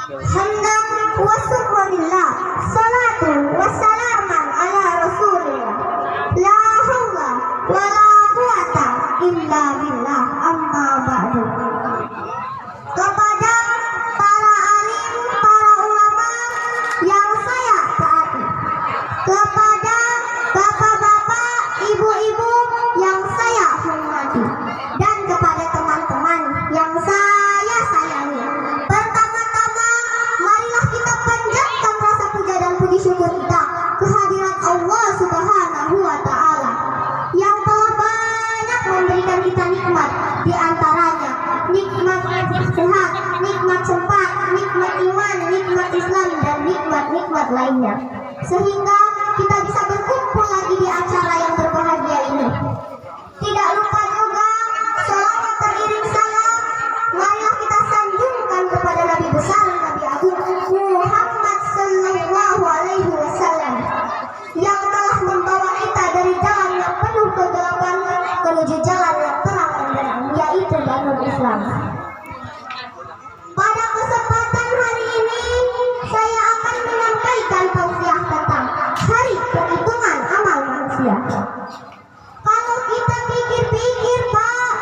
Hamdan wa syukrillah, salatu wassalaman ala rasulillah, la haula wa la quwata illa billah, amma ba'du. Kepada para alim, para ulama yang saya taati, kepada bapak-bapak, ibu-ibu yang saya hormati, dan kepada teman-teman yang saya sayangi. Pertama-tama, marilah kita panjatkan rasa puja dan puji syukur kita kehadirat Allah Subhanahu wa Ta'ala yang telah banyak memberikan kita nikmat, di antaranya nikmat sehat, nikmat sempat, nikmat iman, nikmat Islam, dan nikmat-nikmat lainnya, sehingga kita bisa berkumpul lagi di acara yang berbahagia ini. Tidak lupa juga selawat teriring salam, marilah kita sanjungkan kepada Nabi besar, Nabi Agung Muhammad Sallallahu Alaihi Wasallam, yang telah membawa kita dari jalan yang penuh kegelapan menuju jalan yang terang benderang, yaitu Darul Islam. Pada kesempatan hari ini, saya akan menyampaikan tausiah tentang hari perhitungan amal manusia. Kalau kita pikir-pikir, Pak,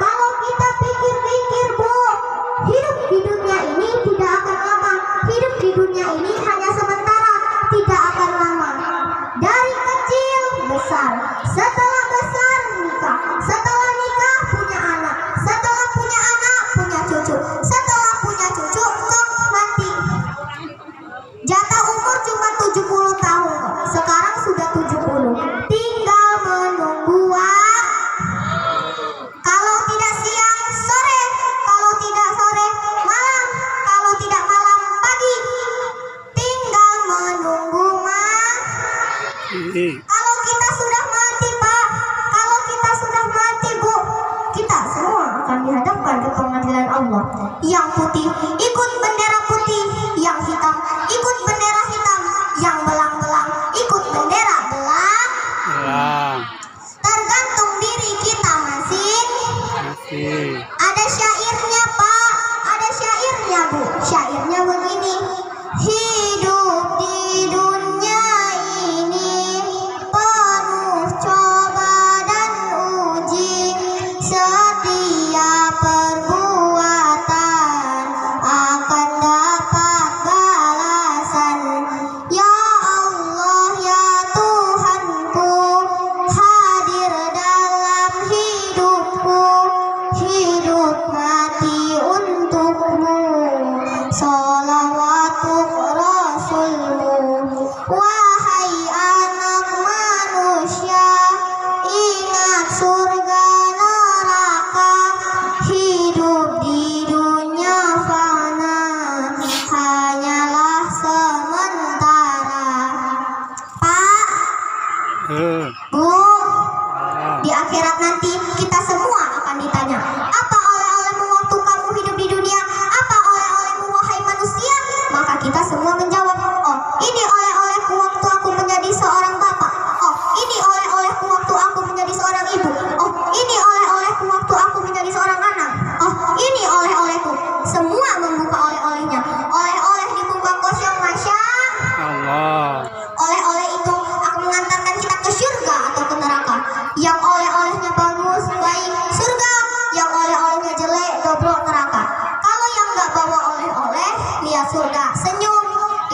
kalau kita pikir-pikir, Bu, hidup di dunia ini tidak akan lama. Hidup di dunia ini hanya sementara, tidak akan lama. Dari kecil besar, setelah besar nikah, setelah nikah punya anak, setelah punya anak punya cucu, setelah punya cucu kok mati. Jatah umur cuma 70 tahun, sekarang sudah 70. Tinggal menunggu kalau tidak siang sore, kalau tidak sore malam, kalau tidak malam pagi. Tinggal menunggu Kalau kita sudah mati, Pak, kalau kita sudah mati, Bu, kita semua akan dihadapkan ke pengadilan Allah. Yang putih ikut bendera putih, yang hitam ikut bendera hitam, yang belang-belang ikut bendera belang. Tergantung diri kita masing-masing. Ada syairnya, Pak, ada syairnya, Bu. Syairnya begini: hidup di dunia ini penuh coba dan uji, setiap perbuatan akan dapat balasan. Ya Allah, ya Tuhanku, hadir dalam hidupku, hidup mati untukmu, sholawatu Rasulmu. Wahai anak manusia, ingat surga neraka, hidup di dunia fana hanyalah sementara. Pak, Bu, di akhirat nanti kita semua akan ditanya, apa oleh-olehmu waktu kamu hidup di dunia? Apa oleh-olehmu wahai manusia? Maka kita semua menjawab, oh, ini oleh-olehku waktu aku menjadi seorang bapak. Oh, ini oleh-olehku waktu aku menjadi seorang ibu. Oh, ini oleh-olehku waktu aku menjadi seorang anak. Oh, ini oleh-olehku. Semua membuka oleh-olehnya. Oleh-oleh dibuka kosong, Masya Allah. Oleh-oleh itu akan mengantarkan kita ke surga atau ke neraka. Yang oleh-olehnya bagus, baik, surga. Yang oleh-olehnya jelek, goblok, neraka. Kalau yang nggak bawa oleh-oleh, lihat surga senyum,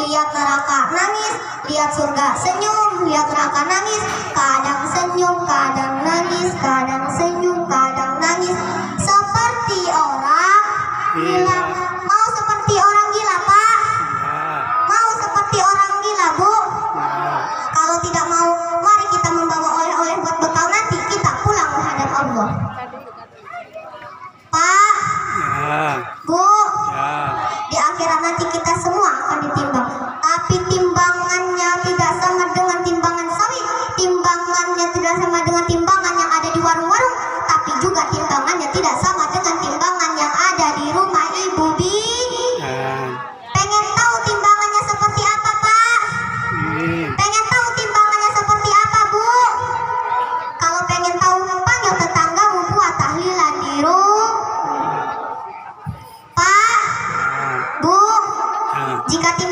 lihat neraka nangis. Lihat surga senyum, lihat neraka nangis. Kadang senyum, kadang nangis, kadang senyum, kadang nangis. Seperti orang gila. Mau seperti orang gila, Pak? Mau seperti orang gila, Bu? Kalau tidak mau, mari kita membawa oleh-oleh buat bekal nanti kita pulang menghadap Allah. Pak, Bu, di akhirat nanti kita semua akan ditimbang. Tapi timbangannya tidak sama dengan timbangan sawit, timbangannya tidak sama dengan timbangan yang ada di warung-warung, tapi juga timbangannya tidak sama dengan timbangan yang ada di rumah ibu.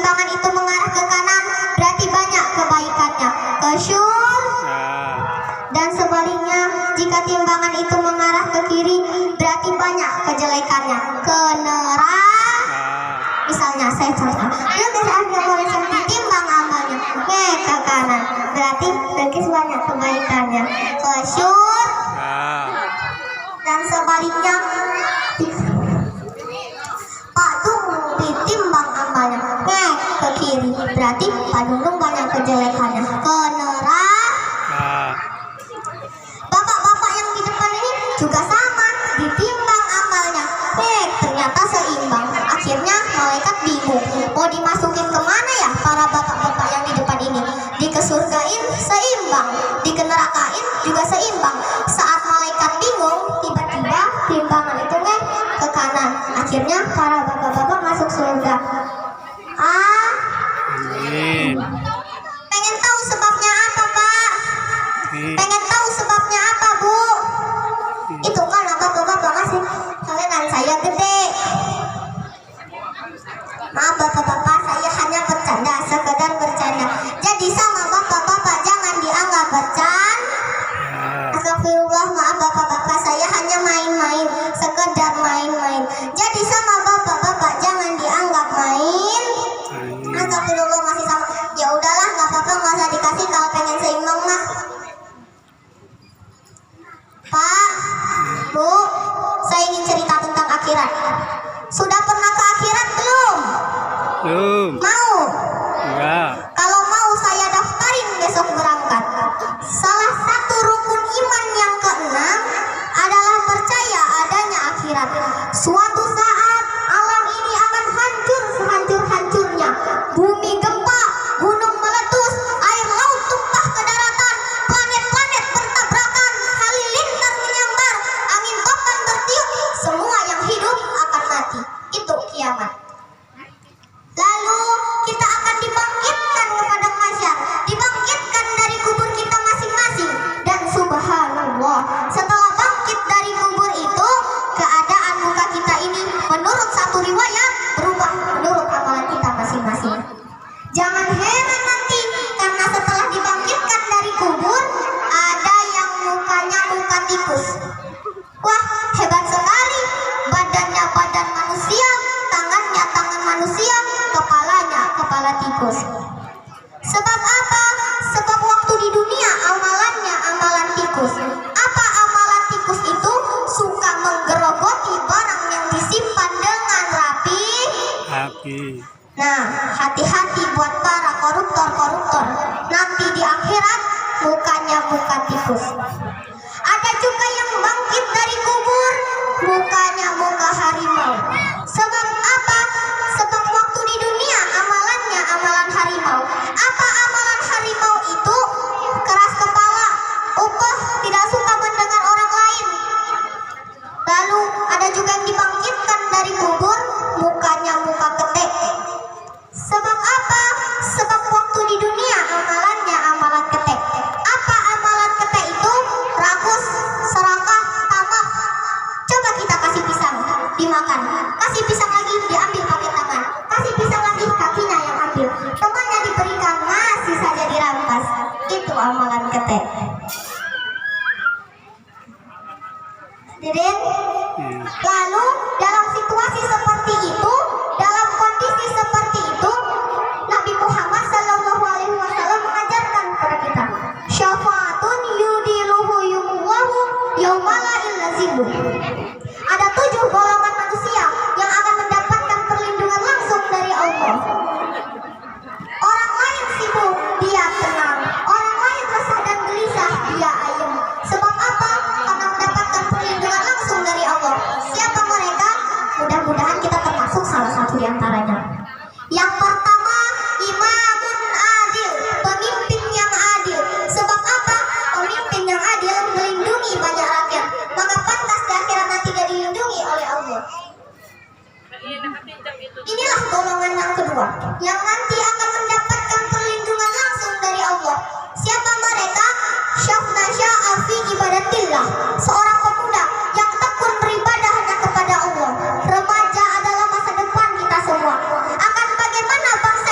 timbangan itu mengarah ke kanan, berarti banyak kebaikannya. Kesyur. Dan sebaliknya, jika timbangan itu mengarah ke kiri, berarti banyak kejelekannya. Ke neraka. Misalnya saya contoh, Bilqis ditimbang amalnya ke kanan, berarti Bilqis banyak kebaikannya. Kesyur. Dan sebaliknya, Pak Dung ditimbang amalnya ke kiri, berarti Pak Dung banyak kejelekannya. Ke neraka. Bapak-bapak yang di depan ini juga sama, ditimbang amalnya. Ternyata seimbang. Akhirnya malaikat bingung, mau dimasukin kemana ya para bapak-bapak yang di depan ini? Di kesurgain seimbang, di kenerakain juga seimbang. Saat malaikat bingung, tiba-tiba timbangan itu ke kanan. Akhirnya para bapak-bapak masuk surga. Pengen tahu sebabnya apa, Pak? Pengen tahu sebabnya apa, Bu? Itu kan bapak-bapak ngasih kalian saya gede. Maaf bapak-bapak, saya hanya bercanda, sekedar bercanda. Jadi sama bapak-bapak jangan dianggap bercanda. Astagfirullah, maaf bapak-bapak, saya hanya main-main, sekedar main-main. Jadi sama bapak-bapak jangan dianggap main. Astagfirullah, masih sama. Ya udahlah, nggak apa-apa, nggak usah dikasih kalau pengen seimbang mah. Pak, Bu, saya ingin cerita tentang akhirat. Sudah pernah ke akhirat belum? Belum. Mau? Enggak. Kalau mau saya daftarin besok berangkat. Salah satu rukun iman yang keenam adalah percaya adanya akhirat. Suatu saat alam ini akan hancur sehancur-hancurnya. Bumi gempa, gunung meletus, air laut tumpah ke daratan, planet-planet bertabrakan, halilintar menyambar, angin topan bertiup, semua yang hidup akan mati. Itu kiamat. Lalu kita akan dibangkitkan ke padang mahsyar, dibangkitkan dari kubur kita masing-masing. Dan subhanallah, setelah bangkit dari kubur itu, keadaan muka kita ini menurut satu riwayat berubah menurut amalan kita masing-masing. Jangan heran nanti, karena setelah dibangkitkan dari kubur, ada yang mukanya muka tikus. Wah, hebat sekali. Badannya badan manusia, tangannya tangan manusia, kepalanya kepala tikus. Sebab apa? Sebab waktu di dunia amalannya amalan tikus. Apa amalan tikus itu? Suka menggerogoti barang yang disimpan dengan rapi. Nah, hati-hati buat para koruptor-koruptor. Nanti di akhirat mukanya muka tikus. Ada juga yang bangkit dari kubur, mukanya muka harimau. Sebab apa? Sebab waktu di dunia amalannya amalan harimau. Apa amalan harimau itu? Keras kepala, upah, tidak suka mendengar orang lain. Lalu ada juga yang dibangkitkan dari kubur, mukanya muka ketek. Sebab apa? Sebab waktu di dunia amalannya amalan ketek. Apa amalan ketek itu? Rakus, serakah, tamak. Coba kita kasih pisang, dimakan. Kasih pisang lagi, diambil pakai tangan. Kasih pisang lagi, kakinya yang ambil. Temannya diberikan, masih saja dirampas. Itu amalan ketek. Hadirin, lalu dalam situasi seperti itu, dalam kondisi seperti itu, Nabi Muhammad SAW mengajarkan kepada kita, syafaatun yudiluhu yumullahu yaumala illa zillu. Ada 7 golongan manusia yang akan mendapatkan perlindungan langsung dari Allah. Orang lain sibuk, dia tenang. Orang lain resah dan gelisah, dia ayem. Sebab apa? Karena mendapatkan perlindungan langsung dari Allah. Siapa mereka? Mudah-mudahan kita termasuk salah satu di antaranya. Yang pertama, imamun adil, pemimpin yang adil. Sebab apa? Pemimpin yang adil melindungi banyak rakyat. Maka pantas di akhirat nanti dia dilindungi oleh Allah. Inilah golongan yang kedua, yang nanti akan mendapatkan perlindungan langsung dari Allah. Siapa mereka? Syafna sya'afi ibadatillah, seorang pemuda yang tekun beribadah hanya kepada Allah. Remaja adalah masa depan kita semua. Akan bagaimana bangsa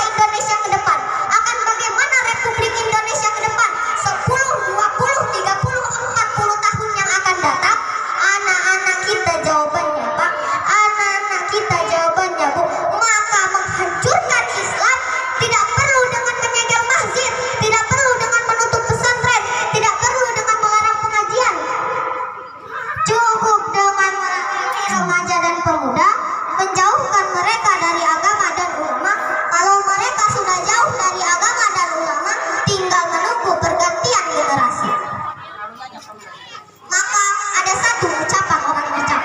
remaja dan pemuda, menjauhkan mereka dari agama dan ulama. Kalau mereka sudah jauh dari agama dan ulama, tinggal menunggu pergantian generasi. Maka ada satu ucapan orang bijak.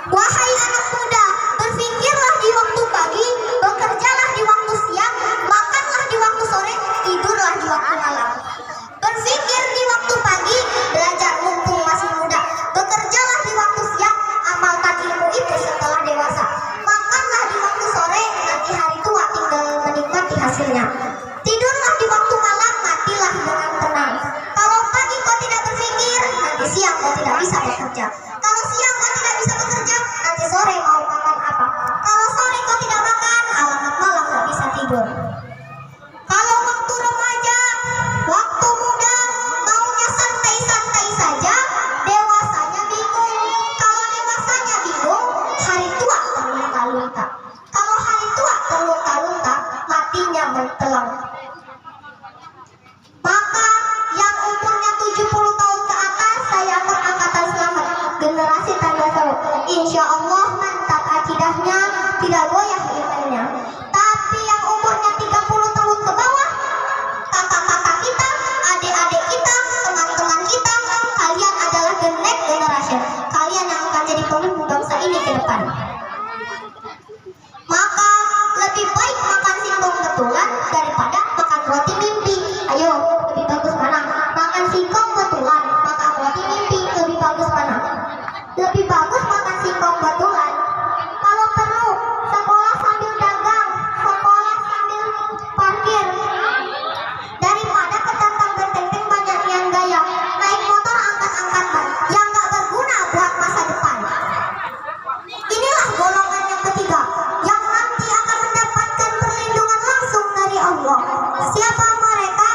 Wahai anak muda, berpikirlah di waktu pagi, bekerjalah di waktu siang, makanlah di waktu sore, tidurlah di waktu malam. Berpikir di waktu pagi, belajar mumpung masih muda. Bekerjalah di waktu siang, amalkan ilmu itu setelah dewasa. Makanlah di waktu sore, nanti hari tua tinggal menikmati hasilnya. Tidurlah di waktu malam, matilah dengan tenang. Kalau pagi kau tidak berpikir, nanti siang kau tidak bisa bekerja. Kalau siang kau tidak bisa bekerja, nanti sore mau makan apa? Kalau sore kau tidak makan, alamat malam kau bisa tidur. Kalau waktu remaja, waktu muda, maunya santai-santai saja, dewasanya bingung. Kalau dewasanya bingung, hari tua terlunta-lunta. Kalau hari tua terlunta-lunta, matinya mentelang. Maka yang umurnya 70 tahun ke atas, saya akan angkatan selamat, generasi tanda seru. Insya Allah mantap akidahnya, tidak goyah imannya. Tapi yang umurnya 30 tahun ke bawah, kakak-kakak kita, adik-adik kita, teman-teman kita, kalian adalah the next generation. Kalian yang akan jadi pemimpin bangsa ini ke depan. Maka lebih baik makan singkong betulan daripada makan roti mimpi. Ayo, lebih bagus mana? Makan singkong betulan, makan roti mimpi, lebih bagus mana? Lebih bagus makan singkong betulan. Kalau perlu, sekolah sambil dagang, sekolah sambil parkir. Daripada ketantang bertenteng banyak yang gaya, naik motor angkat-angkatan yang gak berguna buat masa depan. Inilah golongan yang ketiga, yang nanti akan mendapatkan perlindungan langsung dari Allah. Siapa mereka?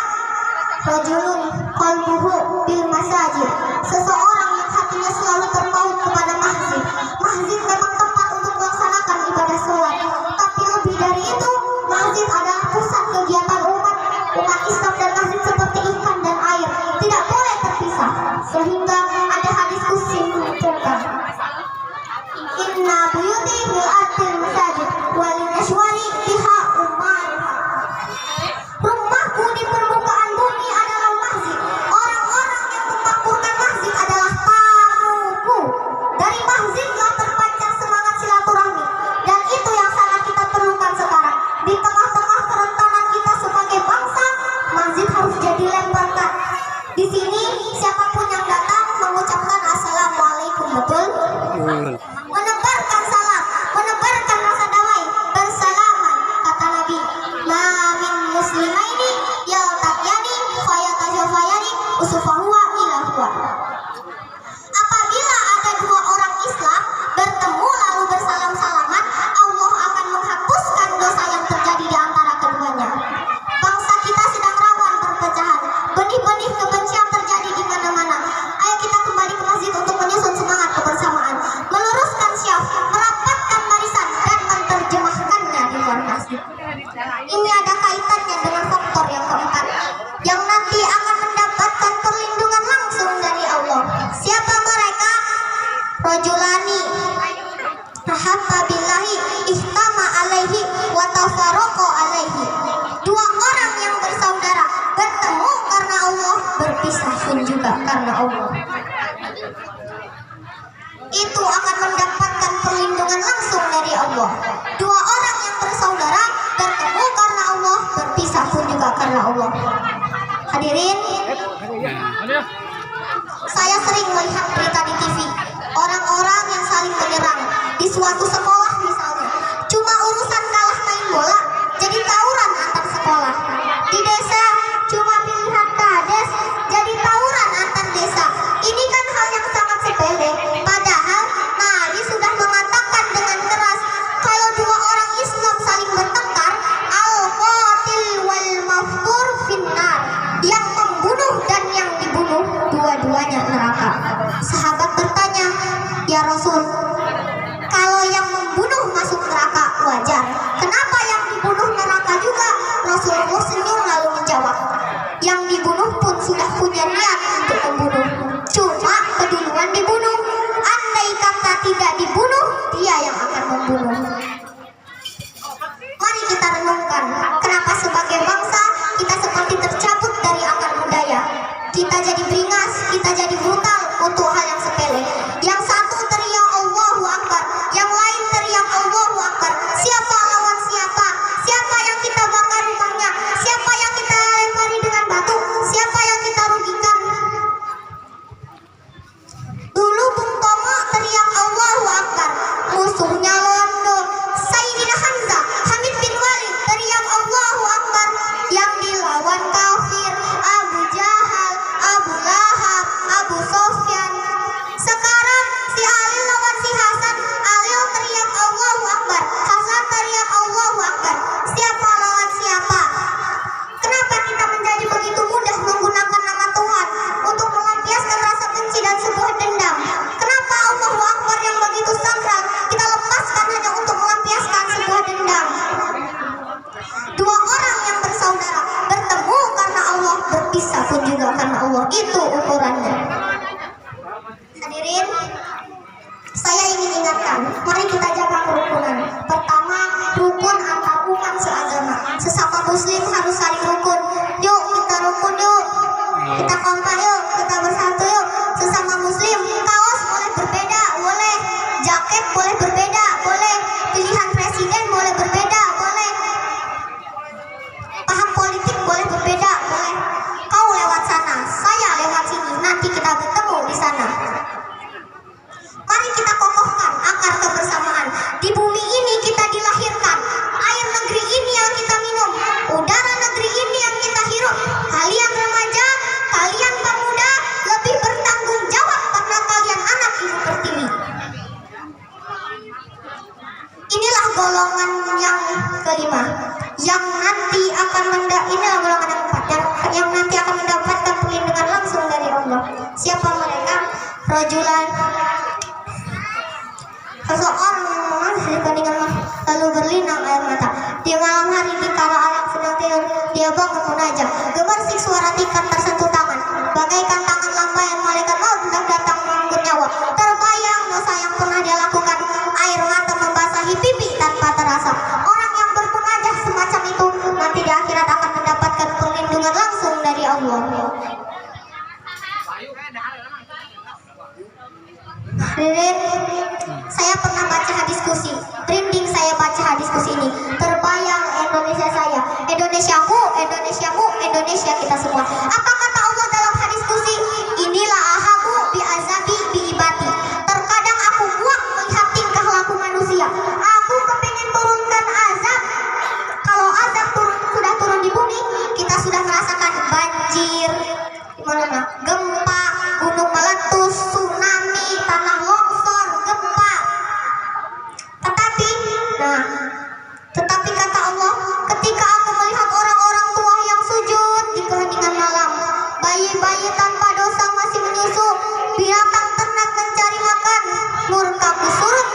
Rajulun qalbuhu bil masajid, seseorang yang hatinya selalu terpaut kepada masjid. Masjid memang tempat untuk melaksanakan ibadah sholat, tapi lebih dari itu, masjid adalah pusat kegiatan umat Islam, dan masjid seperti ikan dan air, tidak boleh terpisah. Sehingga ada hadis qudsi menceritakan, Inna buyuti fil ardil masajid wal nashwari biha umar. Rumahku di permukaan bumi adalah masjid. Orang-orang yang memakmurkan masjid adalah tamuku. Dari masjidlah terpancar semangat silaturahmi, dan itu yang sangat kita perlukan sekarang. Di tengah-tengah kerentanan kita sebagai bangsa, masjid harus jadi lembaga. Di sini siapapun yang datang mengucapkan assalamualaikum, betul? Menebarkan salam, menebarkan rasa damai, bersalaman, kata Nabi. La min muslimaini yaltaqiyani fayatajafayani usufahuwa ila huwa. Apabila ada dua orang Islam bertemu lalu bersalam-salaman, Allah akan menghapuskan dosa yang terjadi di antara keduanya. Bangsa kita sedang rawan perpecahan, benih-benih kebencian terjadi di mana-mana. Ayo kita kembali ke masjid untuk menyusun semangat kebersamaan, meluruskan syaf, merapatkan barisan, dan menerjemahkannya di luar masjid. Ini ada kaitannya dengan faktor yang keempat, yang nanti akan mendapatkan perlindungan langsung dari Allah. Siapa mereka? Rajulani tahabba billahi ihtama alaihi wa tafarraqa alaihi. Dua orang yang bersaudara, bertemu karena Allah, berpisah pun juga karena Allah. Itu akan mendapatkan perlindungan langsung dari Allah. Dua orang yang bersaudara, bertemu karena Allah, berpisah pun juga karena Allah. Hadirin, saya sering melihat berita di TV, orang-orang yang saling menyerang di suatu sekolah misalnya. Cuma urusan kalah main bola, jadi tawuran antar sekolah. Di desa, cuma pilihan kades, jadi tawuran antar desa. Ini kan hal yang sangat sepele. Padahal Nabi sudah mengatakan dengan keras, kalau dua orang Islam saling bertengkar, al-qatil wal maftur finnar, yang membunuh dan yang dibunuh dua-duanya neraka. Sahabat bertanya, ya Rasul, kalau yang membunuh masuk neraka wajar, kenapa yang dibunuh neraka juga? Rasulullah senyum lalu menjawab, yang dibunuh pun sudah punya niat untuk membunuh, cuma keduluan dibunuh. Andai kata tidak dibunuh, dia Inilah golongan yang kelima yang nanti akan inilah golongan yang keempat yang nanti akan mendapatkan perlindungan langsung dari Allah. Siapa mereka? Rajulan, seseorang yang menangis di keningan lalu berlinang air mata. Di malam hari di kala alam sedang tidur, dia bangun munajat. Gemersik suara tikar tersentuh tangan, bagaikan tangan lambaian malaikat maut hendak datang mengangkut nyawa. Terbayang dosa yang pernah dia lakukan, air mata membasahi pipi tanpa terasa. Orang yang bermunajat semacam itu nanti di akhirat akan mendapatkan perlindungan langsung dari Allah. Hadirin, saya pernah baca hadis kursi. Merinding saya baca hadis kursi ini. Terbayang Indonesia saya, Indonesiamu, Indonesiamu, Indonesia kita semua. Apa kata Allah dalam hadis kursi? Inilah ahamu bi azabi bi ibati. Terkadang aku muak melihat tingkah laku manusia. Aku kepingin turunkan azab. Kalau azab sudah turun di bumi, kita sudah merasakan banjir, gempa, gunung meletus, tsunami, tanah longsor, gempa. Tetapi kata Allah, ketika aku melihat orang-orang tua yang sujud di keheningan malam, bayi-bayi tanpa dosa masih menyusu, binatang ternak mencari makan, murkaku surut,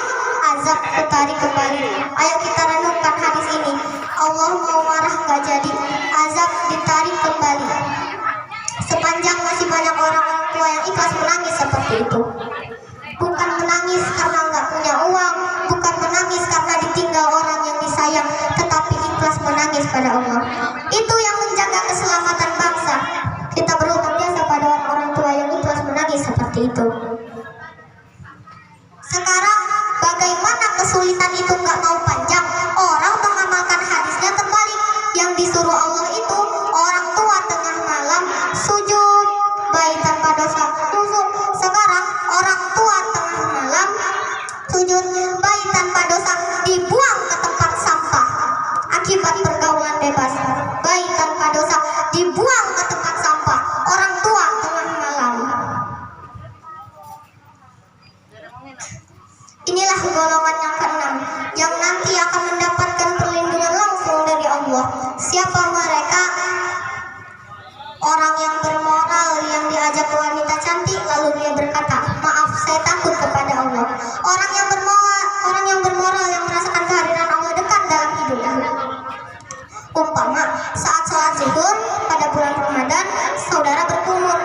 azab kutarik kembali. Ayo kita renungkan hadis ini. Allah mau marah gak jadi, azab ditarik kembali. Sepanjang masih banyak orang-orang tua yang ikhlas menangis seperti itu. Bukan menangis karena nggak punya uang, bukan menangis karena ditinggal orang yang disayang, tetapi ikhlas menangis pada Allah. Itu yang menjaga keselamatan bangsa. Kita berhutang jasa pada orang-orang tua yang ikhlas menangis seperti itu. Sekarang bagaimana kesulitan itu nggak mau panjang? Orang mengamalkan hadisnya terbalik. Yang disuruh Allah itu orang tua tengah malam sujud, bayi tanpa dosa tusuk. Sekarang orang tua tengah malam sujud, bayi tanpa dosa dibuang ke tempat sampah akibat pergaulan bebas. Bayi tanpa dosa dibuang ke tempat sampah, orang tua tengah malam. Inilah golongan yang keenam yang nanti akan mendapatkan perlindungan langsung dari Allah. Siapa mereka? Orang yang bermoral yang diajak ke wanita cantik lalu dia berkata, maaf saya takut kepada Allah. Orang yang bermoral yang merasakan kehadiran Allah dekat dalam hidupnya. Umpama saat sholat zuhur pada bulan Ramadan, saudara berkumur.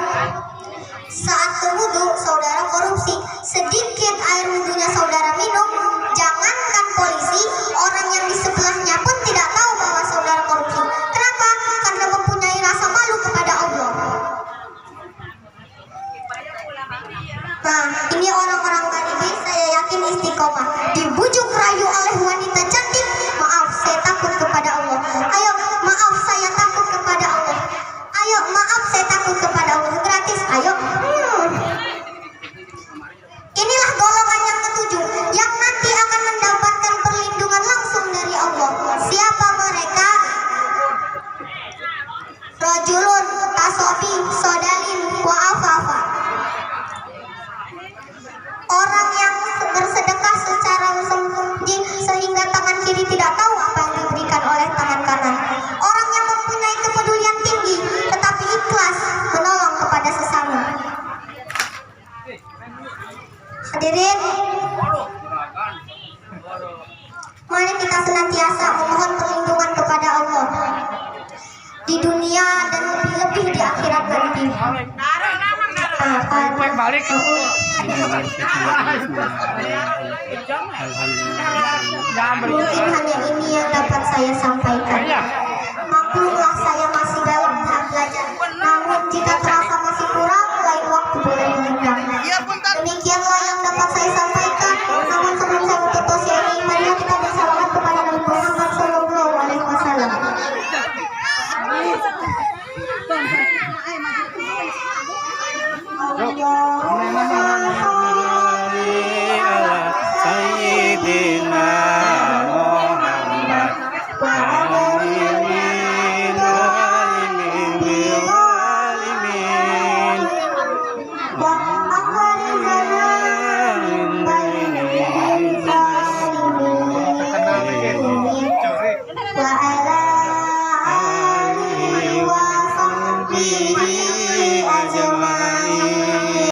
Saat berwudu saudara korupsi, sedikit air wudunya saudara minum, jangankan polisi, orang yang di sebelahnya pun tidak tahu bahwa saudara korupsi. Kenapa? Karena mempunyai rasa malu kepada Allah. Nah, ini orang-orang tadi saya yakin istiqomah, dibujuk rayu oleh wanita cantik. Maaf, saya takut kepada Allah. Ayo, maaf saya takut kepada Allah. Ayo, maaf saya takut kepada Allah. Gratis, ayo. Inilah golongan yang ketujuh yang nanti akan mendapatkan perlindungan langsung dari Allah. Siapa mereka? Rajulun tasobi sodalin wa afafa. Orang yang bersedekah secara sembunyi sehingga tangan kiri tidak tahu apa yang diberikan oleh tangan kanan. Orang yang mempunyai kepedulian tinggi tetapi ikhlas menolong kepada sesama. Hadirin, mari kita senantiasa memohon perlindungan kepada Allah di dunia dan lebih-lebih di akhirat nanti. Mungkin hanya ini yang dapat saya sampaikan. Maklumlah saya masih dalam tahap belajar. Namun jika terasa masih kurang, lain waktu boleh diundang. Demikianlah yang dapat saya sampaikan. Namun sebelum saya tutup dosia ini, mari kita bersalawat kepada Nabi Muhammad SAW. Allah